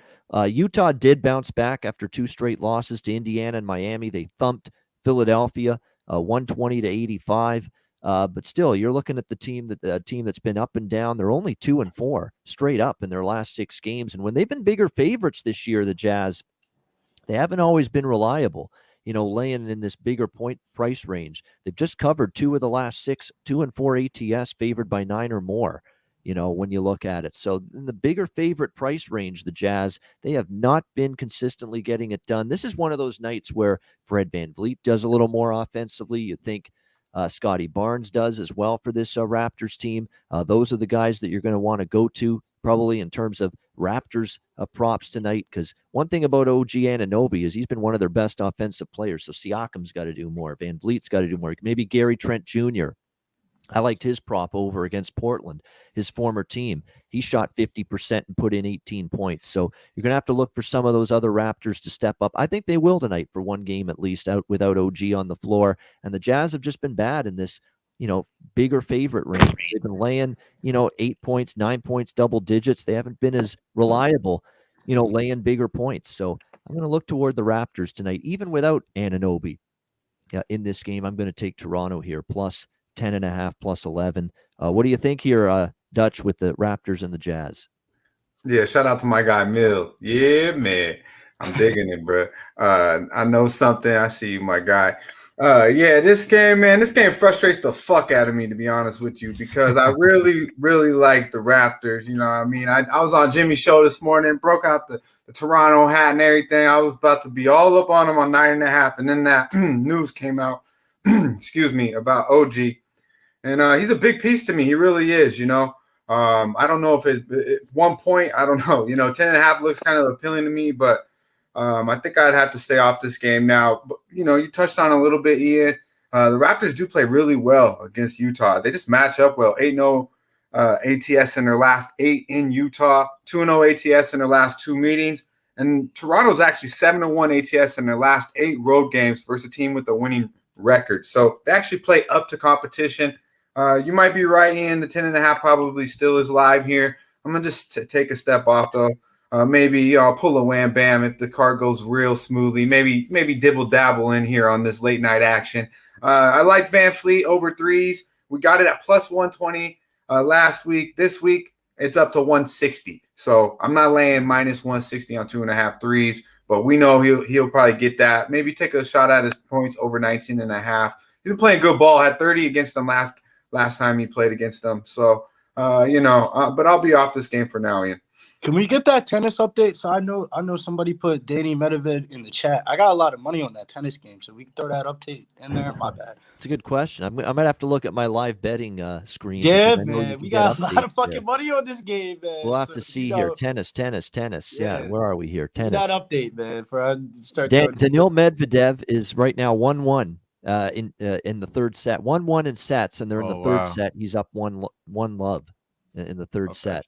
Utah did bounce back after 2 straight losses to Indiana and Miami. They thumped Philadelphia 120-85. But still, you're looking at the team that's been up and down. They're only 2-4 straight up in their last 6 games. And when they've been bigger favorites this year, the Jazz, they haven't always been reliable, laying in this bigger point price range. They've just covered 2 of the last 6, 2 and 4 ATS favored by 9 or more, when you look at it. So in the bigger favorite price range, the Jazz, they have not been consistently getting it done. This is one of those nights where Fred VanVleet does a little more offensively. You think Scotty Barnes does as well for this Raptors team. Those are the guys that you're going to want to go to probably in terms of Raptors props tonight, because one thing about OG Anunoby is he's been one of their best offensive players. So Siakam's got to do more. Van Vliet's got to do more. Maybe Gary Trent Jr. I liked his prop over against Portland, his former team. He shot 50% and put in 18 points. So you're going to have to look for some of those other Raptors to step up. I think they will tonight for one game at least, out without OG on the floor. And the Jazz have just been bad in this, bigger favorite range. They've been laying, 8 points, 9 points, double digits. They haven't been as reliable, laying bigger points. So I'm going to look toward the Raptors tonight, even without Anunoby in this game. I'm going to take Toronto here, plus 10.5, plus 11. What do you think here, Dutch, with the Raptors and the Jazz? Yeah, shout out to my guy Mills. Yeah, man. I'm digging it, bro. I know something. I see you, my guy. Yeah, this game, man, this game frustrates the fuck out of me, to be honest with you, because I really, really like the Raptors. You know what I mean? I was on Jimmy's show this morning, broke out the Toronto hat and everything. I was about to be all up on them on 9.5, and then that news came out, excuse me, about OG. And he's a big piece to me. He really is, you know. I don't know if at 1 point, I don't know, 10.5 looks kind of appealing to me, but I think I'd have to stay off this game now. But, you touched on a little bit, Ian. The Raptors do play really well against Utah. They just match up well. 8-0 ATS in their last 8 in Utah, 2-0 ATS in their last 2 meetings. And Toronto's actually 7-1 ATS in their last 8 road games versus a team with a winning record. So they actually play up to competition. You might be right, Ian. The 10.5 probably still is live here. I'm going to just take a step off, though. Maybe I'll pull a wham bam if the card goes real smoothly. Maybe dibble dabble in here on this late night action. I like Van Fleet over 3s. We got it at plus 120 last week. This week it's up to 160. So I'm not laying minus 160 on 2.5 3s, but we know he'll probably get that. Maybe take a shot at his points over 19.5. He's been playing good ball. Had 30 against them last time he played against them. So but I'll be off this game for now, Ian. Can we get that tennis update? So I know somebody put Danny Medvedev in the chat. I got a lot of money on that tennis game, so we can throw that update in there. My bad. It's a good question. I might have to look at my live betting screen. Yeah, man. We got a lot of fucking money on this game, man. We'll have to see here. Tennis. Yeah, where are we here? Tennis. That update, man. For I start. Daniil Medvedev is right now 1-1 in the third set. 1-1 in sets, and they're in the third set. He's up one love in the third set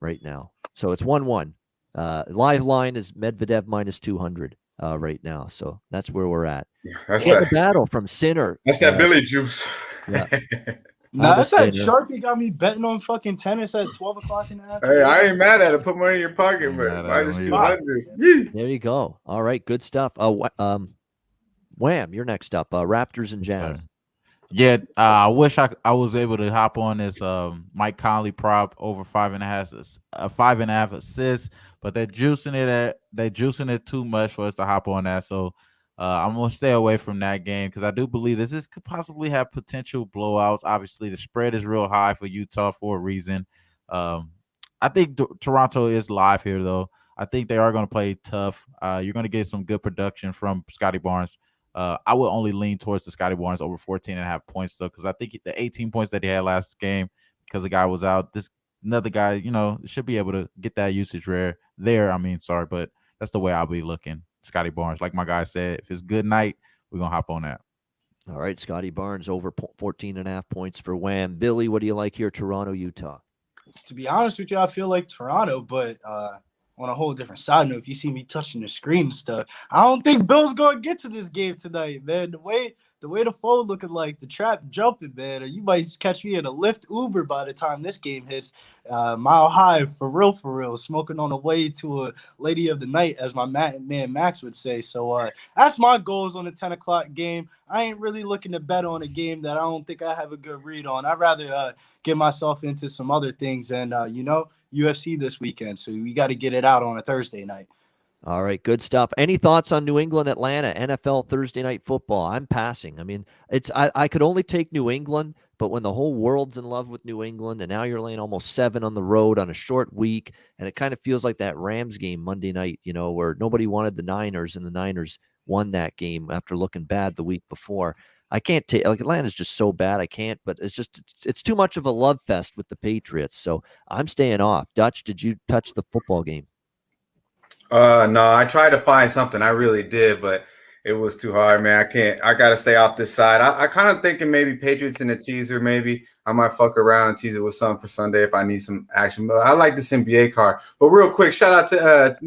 right now. So it's 1-1. Live line is Medvedev minus 200 right now. So that's where we're at. Yeah, that's the battle from Sinner. That's that Billy juice. Yeah. That's that Sharpie got me betting on fucking tennis at 12 o'clock in the afternoon. Hey, I ain't mad at it. Put money in your pocket, but minus 200. There you go. All right, good stuff. Wham, you're next up. Raptors and Jazz. Sorry. Yeah, I wish I was able to hop on this Mike Conley prop over 5.5 assists, but they're juicing it too much for us to hop on that. So I'm gonna stay away from that game because I do believe this could possibly have potential blowouts. Obviously, the spread is real high for Utah for a reason. I think Toronto is live here though. I think they are going to play tough. You're going to get some good production from Scotty Barnes. I would only lean towards the Scotty Barnes over 14.5 points, though, because I think the 18 points that he had last game, because the guy was out, this another guy, should be able to get that usage there. But that's the way I'll be looking. Scotty Barnes, like my guy said, if it's good night, we're going to hop on that. All right, Scotty Barnes over 14.5 points for Wham. Billy, what do you like here, Toronto, Utah? To be honest with you, I feel like Toronto, but on a whole different side note, if you see me touching the screen and stuff, I don't think Bill's going to get to this game tonight, man. The way the phone looking like, the trap jumping, man, or you might catch me in a Lyft Uber by the time this game hits. Mile high, for real, smoking on the way to a lady of the night, as my man Max would say. So that's my goals on the 10 o'clock game. I ain't really looking to bet on a game that I don't think I have a good read on. I'd rather get myself into some other things and, UFC this weekend, so we got to get it out on a Thursday night. All right, good stuff. Any thoughts on New England, Atlanta, NFL Thursday night football? I'm passing. I mean, I could only take New England, but when the whole world's in love with New England, and now you're laying almost 7 on the road on a short week, and it kind of feels like that Rams game Monday night, where nobody wanted the Niners, and the Niners won that game after looking bad the week before. I can't take, Atlanta's just so bad. I can't, but it's too much of a love fest with the Patriots. So I'm staying off. Dutch, did you touch the football game? No, I tried to find something. I really did, but it was too hard, man. I got to stay off this side. I kind of thinking maybe Patriots in a teaser. Maybe I might fuck around and tease it with something for Sunday if I need some action. But I like this NBA card. But real quick, shout out to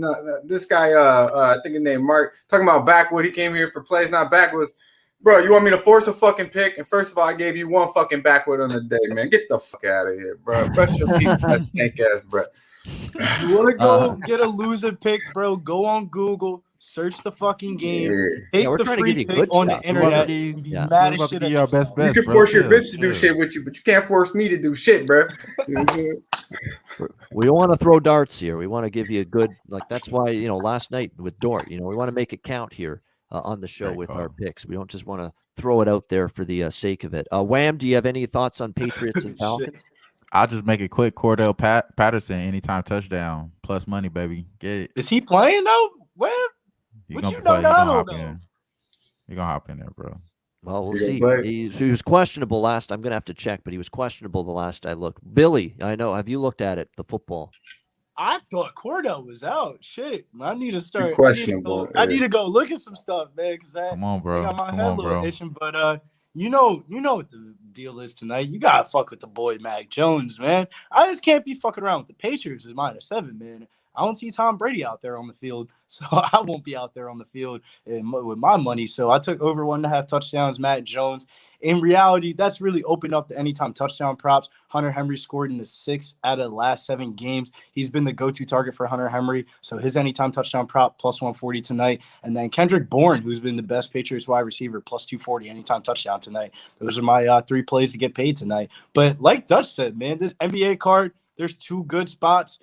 this guy, I think his name Mark, talking about Backwood. He came here for plays, not Backwoods. Bro, you want me to force a fucking pick? And first of all, I gave you one fucking Backwood on the day, man. Get the fuck out of here, bro. Brush your teeth, that stank ass, bro. You want to go get a loser pick, bro? Go on Google, search the fucking game, take the free pick on the internet, and be mad as shit at yourself. You can force your bitch to do shit with you, but you can't force me to do shit, bro. We don't want to throw darts here. We want to give you a good, that's why, last night with Dort, we want to make it count here on the show Great with call. our picks. We don't just want to throw it out there for the sake of it. Wham, do you have any thoughts on Patriots and Shit. Falcons? I'll just make it quick. Cordell Patterson, anytime touchdown, plus money, baby. Get it. Is he playing though? Where? He What gonna you play. know that I don't hop know? in. He gonna hop in there, bro. Well, we'll He gonna see. play? He was questionable last. I'm going to have to check, but he was questionable the last I looked. Billy, I know. Have you looked at it, the football? I thought Cordell was out. Shit, I need to start. Questionable, I need to go look at some stuff, man. Because Come on, I bro. got my Come head a on, little bro. itching. But you know what the deal is tonight. You gotta fuck with the boy Mac Jones, man. I just can't be fucking around with the Patriots with -7, man. I don't see Tom Brady out there on the field, so I won't be out there on the field with my money. So I took over 1.5 touchdowns, Matt Jones. In reality, that's really opened up the anytime touchdown props. Hunter Henry scored in the 6 out of the last 7 games. He's been the go-to target for Hunter Henry. So his anytime touchdown prop, plus 140 tonight. And then Kendrick Bourne, who's been the best Patriots wide receiver, plus 240 anytime touchdown tonight. Those are my 3 plays to get paid tonight. But like Dutch said, man, this NBA card, there's 2 good spots.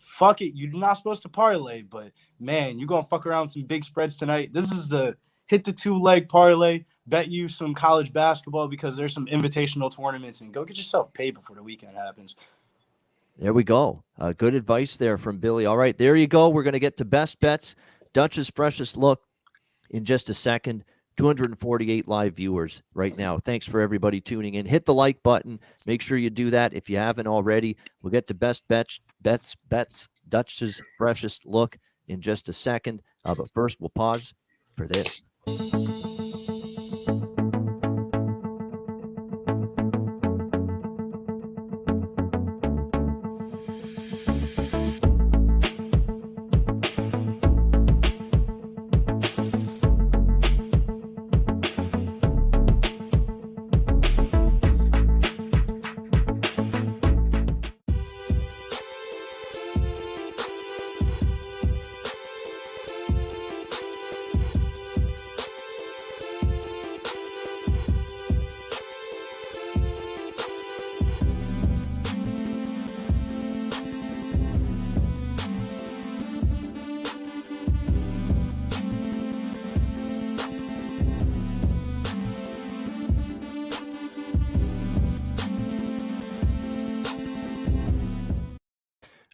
Fuck it. You're not supposed to parlay, but man, you're going to fuck around with some big spreads tonight. This is the hit the 2-leg parlay, bet you some college basketball because there's some invitational tournaments, and go get yourself paid before the weekend happens. There we go. Good advice there from Billy. All right, there you go. We're going to get to best bets. Dutch's freshest look in just a second. 248 live viewers right now. Thanks for everybody tuning in. Hit the like button. Make sure you do that if you haven't already. We'll get to best bets, Dutch's freshest look in just a second. But first, we'll pause for this.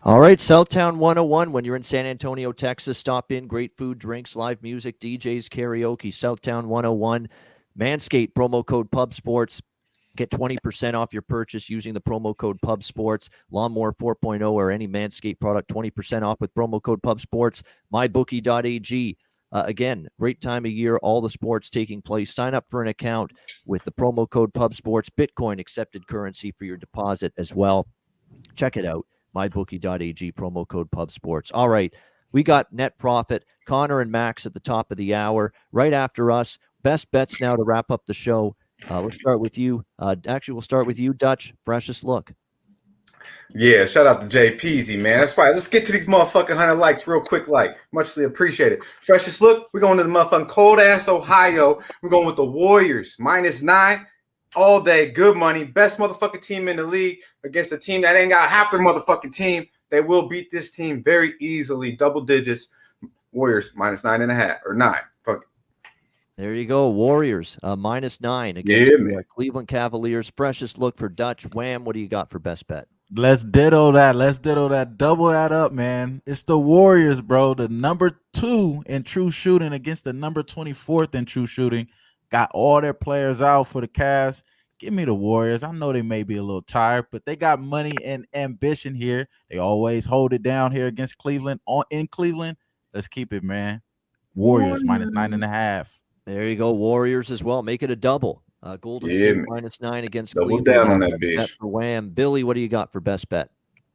All right, Southtown 101. When you're in San Antonio, Texas, stop in. Great food, drinks, live music, DJs, karaoke. Southtown 101. Manscaped, promo code PubSports. Get 20% off your purchase using the promo code PubSports. Lawnmower 4.0 or any Manscaped product, 20% off with promo code PubSports. MyBookie.ag. Again, great time of year. All the sports taking place. Sign up for an account with the promo code PubSports. Bitcoin accepted currency for your deposit as well. Check it out. MyBookie.ag, promo code PubSports. All right, we got net profit. Connor and Max at the top of the hour. Right after us, best bets now to wrap up the show. Let's start with you. Actually, we'll start with you, Dutch. Freshest look. Yeah, shout out to Jay Peasy, man. That's right. Let's get to these motherfucking 100 likes real quick, muchly appreciated. Freshest look, we're going to the motherfucking cold-ass Ohio. We're going with the Warriors, -9. All day, good money, best motherfucking team in the league against a team that ain't got half their motherfucking team. They will beat this team very easily, double digits. Warriors -9.5 or 9. Fuck it. There you go, Warriors -9 against the Cleveland Cavaliers. Freshest look for Dutch. Wham, what do you got for best bet? Let's ditto that. Double that up, man. It's the Warriors, bro. The number 2 in true shooting against the number 24th in true shooting. Got all their players out for the Cavs. Give me the Warriors. I know they may be a little tired, but they got money and ambition here. They always hold it down here against Cleveland. In Cleveland, let's keep it, man. Warriors -9.5. There you go, Warriors as well. Make it a double. Golden State -9 against double Cleveland. Down on that bitch. For Wham. Billy, what do you got for best bet?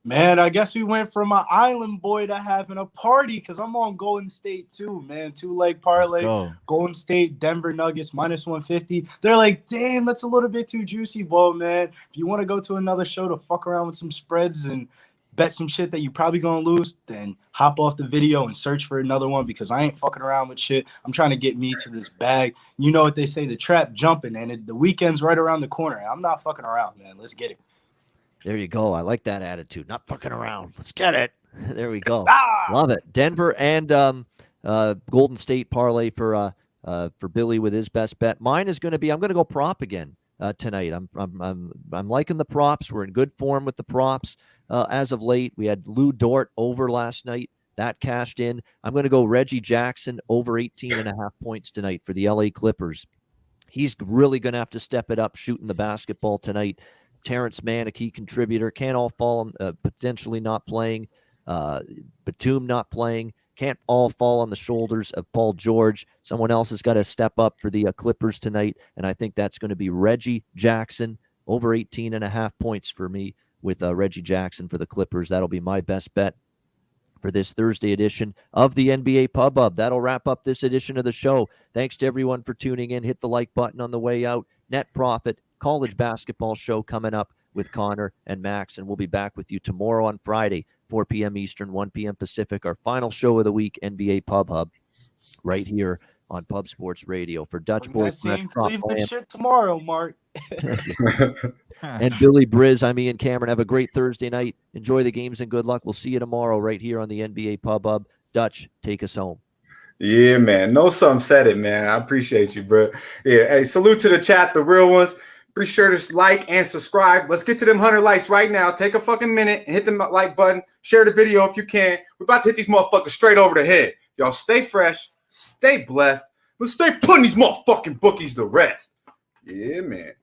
Man, I guess we went from an island boy to having a party because I'm on Golden State too, man. 2-leg parlay. Golden State, Denver Nuggets, -150. They're like, damn, that's a little bit too juicy, bro, man. If you want to go to another show to fuck around with some spreads and bet some shit that you're probably going to lose, then hop off the video and search for another one because I ain't fucking around with shit. I'm trying to get me to this bag. You know what they say, the trap jumping, and the weekend's right around the corner. I'm not fucking around, man. Let's get it. There you go. I like that attitude. Not fucking around. Let's get it. There we go. Ah! Love it. Denver and Golden State parlay for Billy with his best bet. Mine is going to be, I'm going to go prop again tonight. I'm liking the props. We're in good form with the props as of late. We had Lou Dort over last night. That cashed in. I'm going to go Reggie Jackson over 18.5 points tonight for the LA Clippers. He's really going to have to step it up shooting the basketball tonight. Terrence Mann, a key contributor, can't all fall on potentially not playing. Batum not playing. Can't all fall on the shoulders of Paul George. Someone else has got to step up for the Clippers tonight, and I think that's going to be Reggie Jackson over 18.5 points for me with Reggie Jackson for the Clippers. That'll be my best bet for this Thursday edition of the NBA Pub Hub. That'll wrap up this edition of the show. Thanks to everyone for tuning in. Hit the like button on the way out. Net Profit college basketball show coming up with Connor and Max, and we'll be back with you tomorrow on Friday, 4 p.m. Eastern, 1 p.m. Pacific, our final show of the week, NBA Pub Hub, right here on Pub Sports Radio. For Dutch Boy, Cleveland shit tomorrow, Mark. And Billy Briz, I'm Ian Cameron. Have a great Thursday night. Enjoy the games and good luck. We'll see you tomorrow right here on the NBA Pub Hub. Dutch, take us home. Yeah, man. No, some said it, man. I appreciate you, bro. Yeah. Hey, salute to the chat, the real ones. Be sure to like and subscribe. Let's get to them 100 likes right now. Take a fucking minute and hit the like button. Share the video if you can. We're about to hit these motherfuckers straight over the head. Y'all stay fresh, stay blessed. Let's stay putting these motherfucking bookies to rest. Yeah, man.